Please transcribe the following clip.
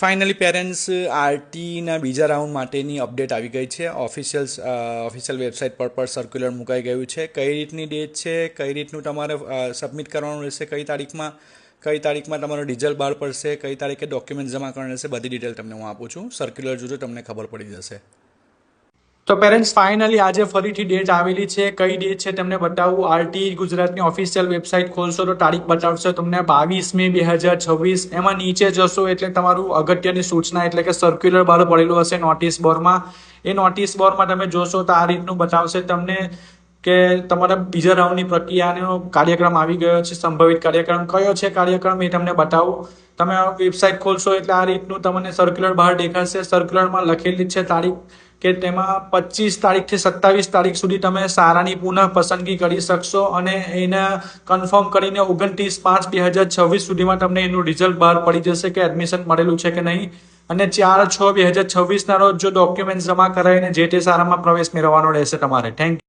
Finally parents આરટીના બીજા round માટેની update આવી ગઈ છે. ઓફિશિયલ વેબસાઇટ પર સર્ક્યુલર મુકાઈ ગયું છે. કઈ રીતની ડેટ છે, કઈ રીતનું તમારે સબમિટ કરવાનું રહેશે, કઈ તારીખમાં તમારું રિઝલ્ટ બહાર પડશે, કઈ તારીખે ડોક્યુમેન્ટ જમા કરવાનું રહેશે, બધી ડિટેલ તમને હું આપું છું. સર્ક્યુલર જોજો તમને ખબર પડી જશે. તો પેરેન્ટ્સ ફાઇનલી આજે ફરીથી ડેટ આવેલી છે. કઈ ડેટ છે તમને બતાવું. આરટી ગુજરાતની ઓફિશિયલ વેબસાઇટ ખોલશો તો તારીખ બતાવશે તમને 22 મે 2026. એમાં નીચે જશો એટલે તમારું અગત્યની સૂચના એટલે કે સર્ક્યુલર બહાર પડેલું હશે નોટિસ બોર્ડમાં. એ નોટિસ બોર્ડમાં તમે જોશો તો આ રીતનું બતાવશે તમને કે તમારા બીજા રાઉન્ડની પ્રક્રિયાનો કાર્યક્રમ આવી ગયો છે. સંભવિત કાર્યક્રમ કયો છે કાર્યક્રમ એ તમને બતાવું. તમે વેબસાઇટ ખોલશો એટલે આ રીતનું તમને સર્ક્યુલર બહાર દેખાશે. સર્ક્યુલરમાં લખેલી છે તારીખ કે તેમાં 25 તારીખથી 27 તારીખ સુધી તમે સારાની પુનઃ પસંદગી કરી શકશો અને એને કન્ફર્મ કરીને 29/5/2026 સુધીમાં તમને એનું રિઝલ્ટ બહાર પડી જશે કે એડમિશન મળેલું છે કે નહીં. અને 4/6/2026 ના રોજ જો ડોક્યુમેન્ટ જમા કરાવીને જે તે સારામાં પ્રવેશ મેળવવાનો રહેશે તમારે. Thank you.